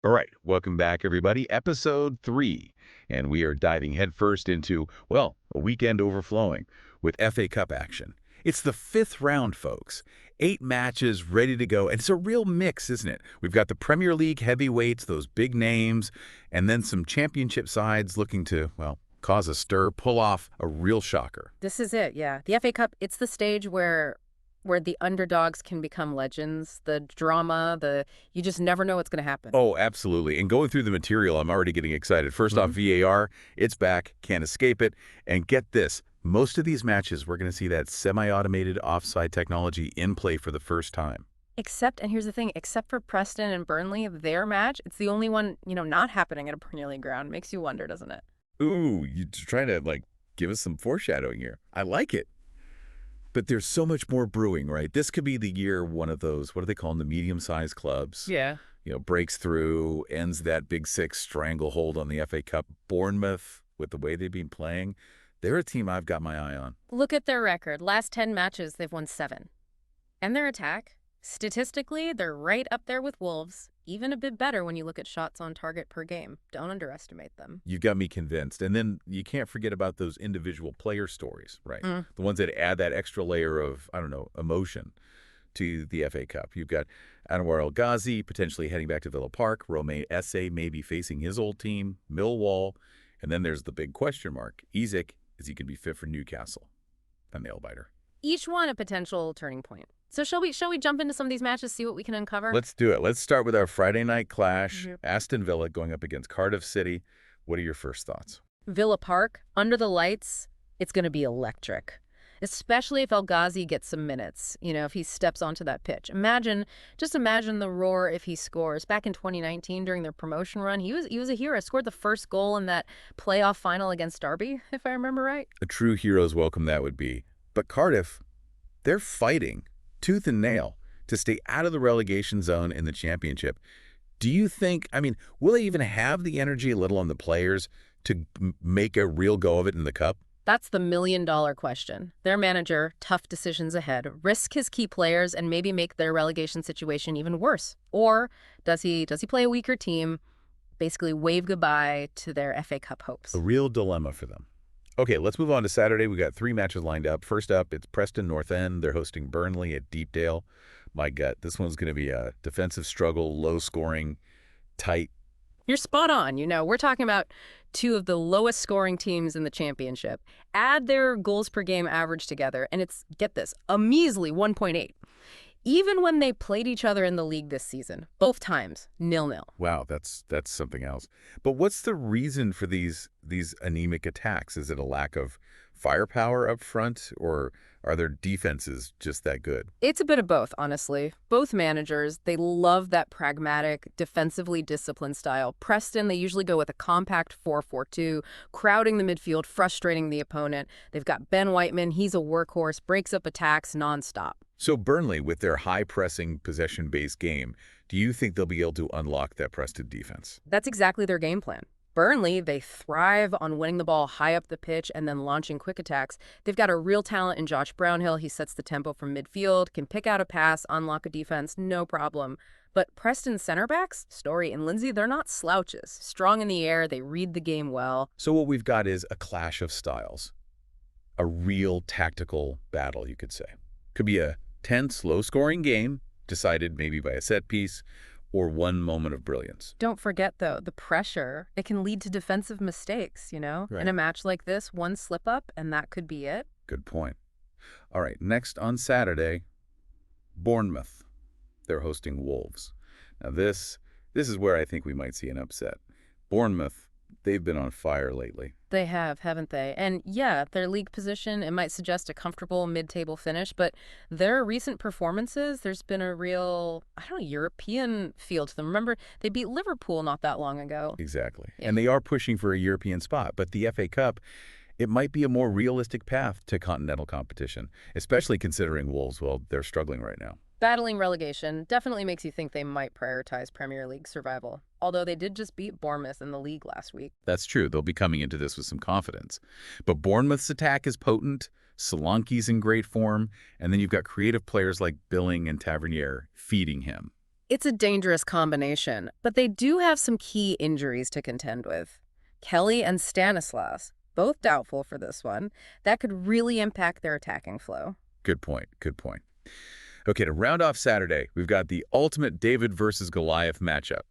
All right, welcome back, everybody. Episode 3. And we are diving headfirst into, well, a weekend overflowing with FA Cup action. It's the 5th round, folks. 8 matches ready to go. And it's a real mix, isn't it? We've got the Premier League heavyweights, those big names, and then some championship sides looking to, well, cause a stir, pull off a real shocker. This is it, yeah. The FA Cup, it's the stage where the underdogs can become legends, the drama, you just never know what's going to happen. Oh, absolutely. And going through the material, I'm already getting excited. First off, VAR, it's back, can't escape it. And get this, most of these matches, we're going to see that semi-automated offside technology in play for the first time. Except, and here's the thing, except for Preston and Burnley, their match, it's the only one, not happening at a Premier League ground. Makes you wonder, doesn't it? Ooh, you're trying to, give us some foreshadowing here. I like it. But there's so much more brewing, right? This could be the year one of those, what do they call them, the medium-sized clubs? Yeah. Breaks through, ends that Big Six stranglehold on the FA Cup. Bournemouth, with the way they've been playing, they're a team I've got my eye on. Look at their record. Last 10 matches, they've won 7. And their attack, statistically, they're right up there with Wolves. Even a bit better when you look at shots on target per game. Don't underestimate them. You got me convinced. And then you can't forget about those individual player stories, right? The ones that add that extra layer of, I don't know, emotion to the FA Cup. You've got Anwar El Ghazi potentially heading back to Villa Park. Romain Esse maybe facing his old team, Millwall. And then there's the big question mark. Isak, is he going to be fit for Newcastle? A nail-biter. Each one a potential turning point. So shall we jump into some of these matches, see what we can uncover? Let's do it. Let's start with our Friday night clash. Aston Villa going up against Cardiff City. What are your first thoughts? Villa Park, under the lights, it's going to be electric. Especially if El Ghazi gets some minutes, if he steps onto that pitch. Just imagine the roar if he scores. Back in 2019 during their promotion run, he was a hero. Scored the first goal in that playoff final against Derby, if I remember right. A true hero's welcome that would be. But Cardiff, they're fighting tooth and nail to stay out of the relegation zone in the championship. Do you think, will they even have the energy, let alone the players, to make a real go of it in the cup? That's the million-dollar question. Their manager, tough decisions ahead, risk his key players and maybe make their relegation situation even worse. Or does he play a weaker team, basically wave goodbye to their FA Cup hopes? A real dilemma for them. Okay, let's move on to Saturday. We got 3 matches lined up. First up, it's Preston North End. They're hosting Burnley at Deepdale. My gut, this one's going to be a defensive struggle, low scoring, tight. You're spot on. We're talking about 2 of the lowest scoring teams in the championship. Add their goals per game average together, and it's, get this, a measly 1.8. Even when they played each other in the league this season, both times, 0-0. Wow, that's something else. But what's the reason for these anemic attacks? Is it a lack of firepower up front, or are their defenses just that good? It's a bit of both, honestly. Both managers, they love that pragmatic, defensively disciplined style. Preston, they usually go with a compact 4-4-2, crowding the midfield, frustrating the opponent. They've got Ben Whiteman, he's a workhorse, breaks up attacks nonstop. So Burnley, with their high-pressing, possession-based game, do you think they'll be able to unlock that Preston defense? That's exactly their game plan. Burnley, they thrive on winning the ball high up the pitch and then launching quick attacks. They've got a real talent in Josh Brownhill. He sets the tempo from midfield, can pick out a pass, unlock a defense, no problem. But Preston's center backs, Story and Lindsay, they're not slouches. Strong in the air, they read the game well. So what we've got is a clash of styles. A real tactical battle, you could say. Could be a tense, low-scoring game, decided maybe by a set piece, or one moment of brilliance. Don't forget, though, the pressure. It can lead to defensive mistakes, Right. In a match like this, one slip-up, and that could be it. Good point. All right, next on Saturday, Bournemouth. They're hosting Wolves. Now this is where I think we might see an upset. Bournemouth, they've been on fire lately. They have, haven't they? And yeah, their league position, it might suggest a comfortable mid-table finish, but their recent performances, there's been a real, European feel to them. Remember, they beat Liverpool not that long ago. Exactly. Yeah. And they are pushing for a European spot, but the FA Cup, it might be a more realistic path to continental competition, especially considering Wolves, well, they're struggling right now. Battling relegation definitely makes you think they might prioritize Premier League survival, although they did just beat Bournemouth in the league last week. That's true. They'll be coming into this with some confidence. But Bournemouth's attack is potent, Solanke's in great form, and then you've got creative players like Billing and Tavernier feeding him. It's a dangerous combination, but they do have some key injuries to contend with. Kelly and Stanislas, both doubtful for this one. That could really impact their attacking flow. Good point. Good point. Okay, to round off Saturday, we've got the ultimate David versus Goliath matchup.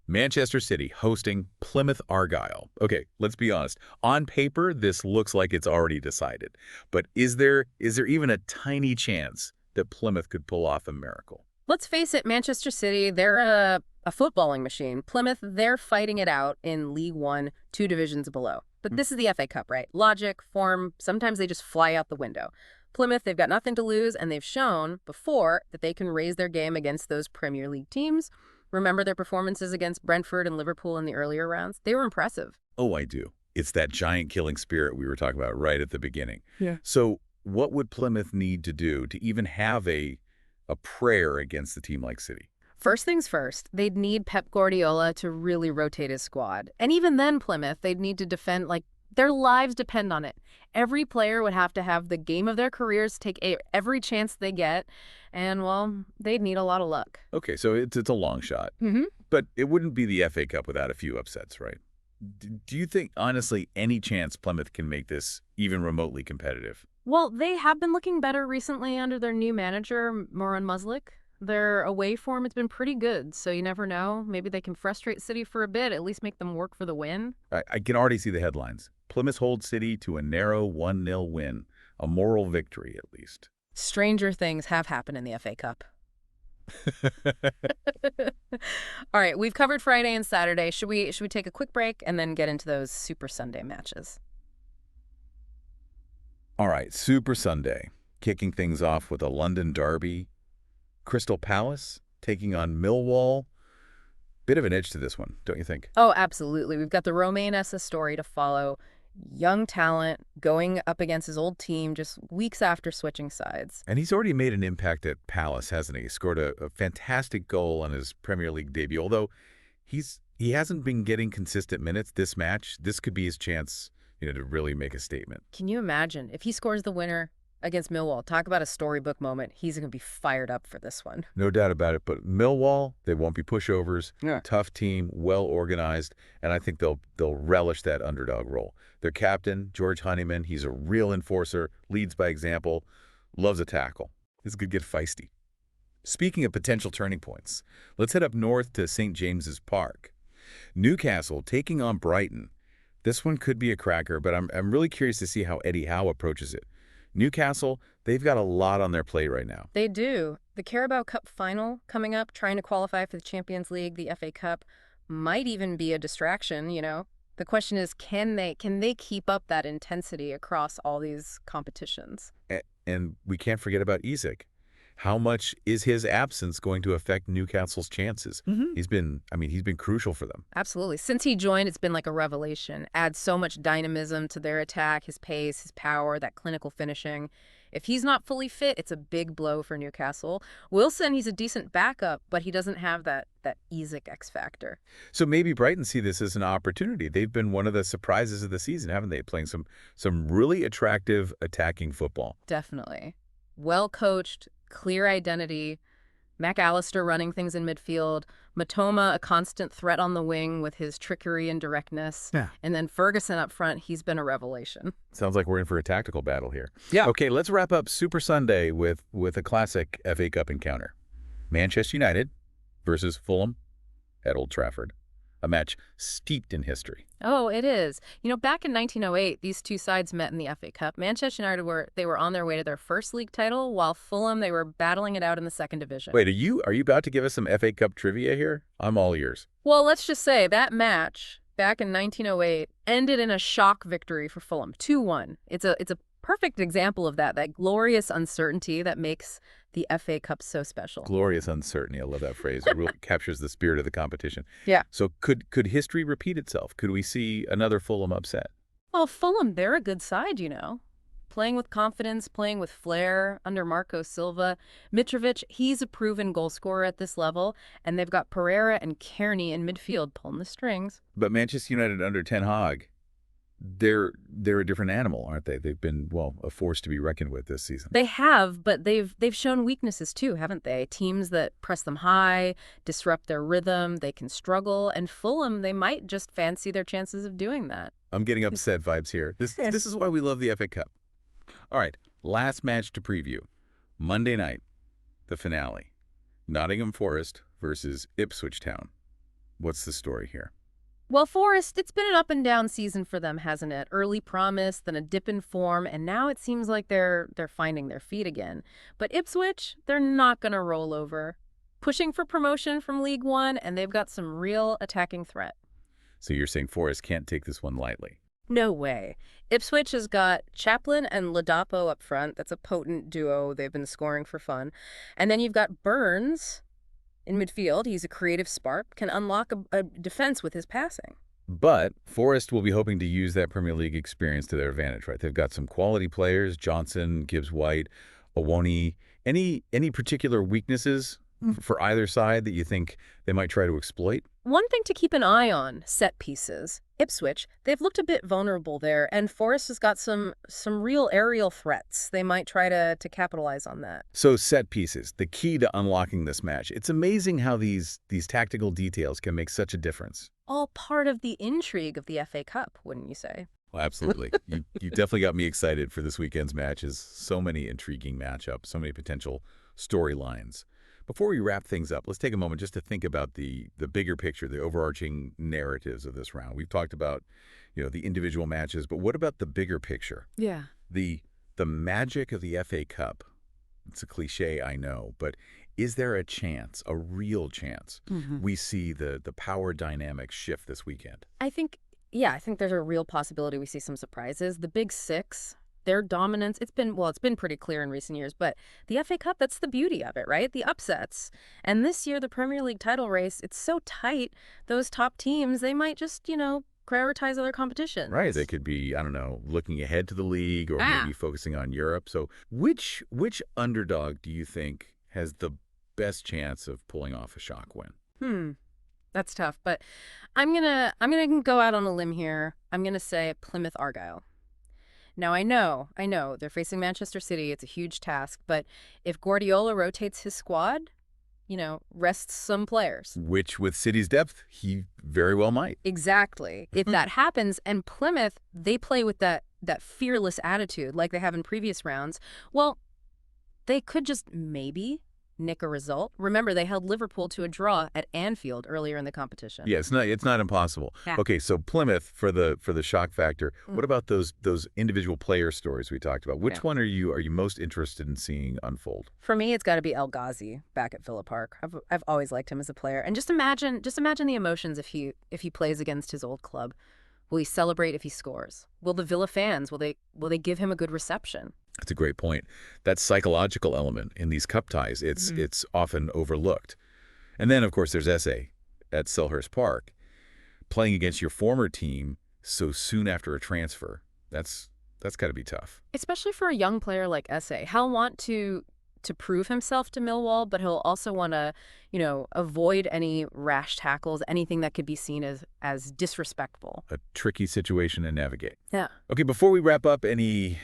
Manchester City hosting Plymouth Argyle. Okay, let's be honest. On paper, this looks like it's already decided. But is there even a tiny chance that Plymouth could pull off a miracle? Let's face it, Manchester City, they're a footballing machine. Plymouth, they're fighting it out in League One, 2 divisions below. But this is the FA Cup, right? Logic, form, sometimes they just fly out the window. Plymouth, they've got nothing to lose, and they've shown before that they can raise their game against those Premier League teams. Remember their performances against Brentford and Liverpool in the earlier rounds? They were impressive. Oh, I do. It's that giant killing spirit we were talking about right at the beginning. Yeah. So what would Plymouth need to do to even have a prayer against a team like City? First things first, they'd need Pep Guardiola to really rotate his squad. And even then, Plymouth, they'd need to defend like their lives depend on it. Every player would have to have the game of their careers, take every chance they get, and, well, they'd need a lot of luck. Okay, so it's a long shot. Mm-hmm. But it wouldn't be the FA Cup without a few upsets, right? Do you think, honestly, any chance Plymouth can make this even remotely competitive? Well, they have been looking better recently under their new manager, Moran Muslik. Their away form has been pretty good, so you never know. Maybe they can frustrate City for a bit, at least make them work for the win. I can already see the headlines. Plymouth holds City to a narrow 1-0 win, a moral victory at least. Stranger things have happened in the FA Cup. All right, we've covered Friday and Saturday. Should we take a quick break and then get into those Super Sunday matches? All right, Super Sunday, kicking things off with a London derby. Crystal Palace taking on Millwall. Bit of an edge to this one, don't you think? Oh, absolutely. We've got the Romain Essa story to follow. Young talent going up against his old team just weeks after switching sides. And he's already made an impact at Palace, hasn't he? He scored a fantastic goal on his Premier League debut. Although he hasn't been getting consistent minutes this match, this could be his chance, to really make a statement. Can you imagine if he scores the winner against Millwall? Talk about a storybook moment. He's going to be fired up for this one. No doubt about it. But Millwall, they won't be pushovers. Yeah. Tough team, well organized, and I think they'll relish that underdog role. Their captain, George Honeyman, he's a real enforcer, leads by example, loves a tackle. This could get feisty. Speaking of potential turning points, let's head up north to St. James's Park. Newcastle taking on Brighton. This one could be a cracker, but I'm really curious to see how Eddie Howe approaches it. Newcastle, they've got a lot on their plate right now. They do. The Carabao Cup final coming up, trying to qualify for the Champions League, the FA Cup, might even be a distraction, The question is, can they keep up that intensity across all these competitions? And we can't forget about Isak. How much is his absence going to affect Newcastle's chances? Mm-hmm. He's been crucial for them. Absolutely. Since he joined, it's been like a revelation. Adds so much dynamism to their attack, his pace, his power, that clinical finishing. If he's not fully fit, it's a big blow for Newcastle. Wilson, he's a decent backup, but he doesn't have that Isak X factor. So maybe Brighton see this as an opportunity. They've been one of the surprises of the season, haven't they? Playing some really attractive attacking football. Definitely. Well coached, clear identity. McAllister running things in midfield. Matoma, a constant threat on the wing with his trickery and directness. Yeah. And then Ferguson up front, he's been a revelation. Sounds like we're in for a tactical battle here. Yeah. Okay, let's wrap up Super Sunday with a classic FA Cup encounter. Manchester United versus Fulham at Old Trafford. A match steeped in history. Oh, it is. Back in 1908, these two sides met in the FA Cup. Manchester United were on their way to their first league title, while Fulham, they were battling it out in the second division. Wait, are you about to give us some FA Cup trivia here? I'm all ears. Well, let's just say that match back in 1908 ended in a shock victory for Fulham, 2-1. It's a perfect example of that glorious uncertainty that makes the FA Cup so special. Glorious uncertainty. I love that phrase. It really captures the spirit of the competition. Yeah. So could history repeat itself? Could we see another Fulham upset? Well, Fulham, they're a good side, Playing with confidence, playing with flair under Marco Silva. Mitrovic, he's a proven goal scorer at this level, and they've got Pereira and Kearney in midfield pulling the strings. But Manchester United under Ten Hag, they're a different animal, aren't they? They've been, well, a force to be reckoned with this season. They have, but they've shown weaknesses too, haven't they? Teams that press them high, disrupt their rhythm, they can struggle, and Fulham, they might just fancy their chances of doing that. I'm getting upset vibes here. This is why we love the FA Cup. All right, last match to preview. Monday night, the finale. Nottingham Forest versus Ipswich Town. What's the story here? Well, Forest, it's been an up and down season for them, hasn't it? Early promise, then a dip in form, and now it seems like they're finding their feet again. But Ipswich, they're not going to roll over. Pushing for promotion from League One, and they've got some real attacking threat. So you're saying Forest can't take this one lightly? No way. Ipswich has got Chaplin and Ladapo up front. That's a potent duo. They've been scoring for fun. And then you've got Burns in midfield. He's a creative spark, can unlock a defense with his passing. But Forest will be hoping to use that Premier League experience to their advantage, right? They've got some quality players, Johnson, Gibbs-White, Owoni. Any particular weaknesses for either side that you think they might try to exploit? One thing to keep an eye on, set pieces. Ipswich, they've looked a bit vulnerable there, and Forest has got some real aerial threats. They might try to capitalize on that. So set pieces, the key to unlocking this match. It's amazing how these tactical details can make such a difference. All part of the intrigue of the FA Cup, wouldn't you say? Well, absolutely. You definitely got me excited for this weekend's matches. So many intriguing matchups, so many potential storylines. Before we wrap things up, let's take a moment just to think about the bigger picture, the overarching narratives of this round. We've talked about, the individual matches, but what about the bigger picture? Yeah. The magic of the FA Cup. It's a cliche, I know, but is there a chance, a real chance, we see the power dynamics shift this weekend? I think there's a real possibility we see some surprises. The Big Six, their dominance, it's been pretty clear in recent years, but the FA Cup, that's the beauty of it, right? The upsets. And this year, the Premier League title race, it's so tight, those top teams, they might just, prioritize other competitions. Right. They could be, I don't know, looking ahead to the league or maybe focusing on Europe. So which underdog do you think has the best chance of pulling off a shock win? That's tough, but I'm gonna go out on a limb here. I'm gonna say Plymouth Argyle. Now, I know, they're facing Manchester City. It's a huge task. But if Guardiola rotates his squad, rests some players. Which, with City's depth, he very well might. Exactly. If that happens, and Plymouth, they play with that fearless attitude like they have in previous rounds, well, they could just maybe nick a result. Remember, they held Liverpool to a draw at Anfield earlier in the competition. Yeah, it's not impossible. Yeah. Okay, so Plymouth for the shock factor. What about those individual player stories we talked about? Which one are you most interested in seeing unfold? For me, it's got to be El Ghazi back at Villa Park. I've always liked him as a player, and just imagine the emotions if he plays against his old club. Will he celebrate if he scores? Will the Villa fans will they give him a good reception? That's a great point. That psychological element in these cup ties, it's often overlooked. And then, of course, there's Esse at Selhurst Park. Playing against your former team so soon after a transfer, that's got to be tough. Especially for a young player like Esse. He'll want to prove himself to Millwall, but he'll also want to, avoid any rash tackles, anything that could be seen as disrespectful. A tricky situation to navigate. Yeah. Okay, before we wrap up, any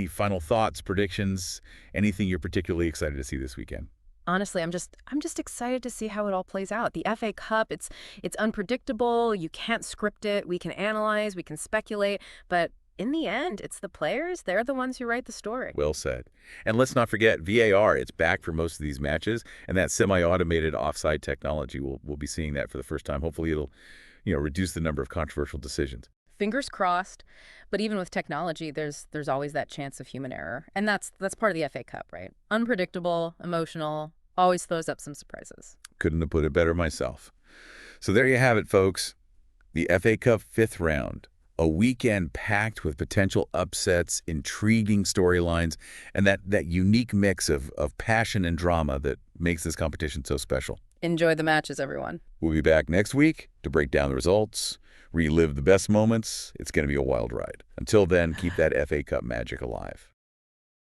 final thoughts, predictions, anything you're particularly excited to see this weekend? Honestly, I'm just excited to see how it all plays out. The FA Cup, it's unpredictable. You can't script it. We can analyze, we can speculate, but in the end, it's the players. They're the ones who write the story. Well said. And let's not forget VAR. It's back for most of these matches, and that semi-automated offside technology, we'll be seeing that for the first time. Hopefully it'll, reduce the number of controversial decisions. Fingers crossed. But even with technology, there's always that chance of human error. And that's part of the FA Cup, right? Unpredictable, emotional, always throws up some surprises. Couldn't have put it better myself. So there you have it, folks. The FA Cup 5th round. A weekend packed with potential upsets, intriguing storylines, and that unique mix of passion and drama that makes this competition so special. Enjoy the matches, everyone. We'll be back next week to break down the results, relive the best moments. It's going to be a wild ride. Until then, keep that FA Cup magic alive.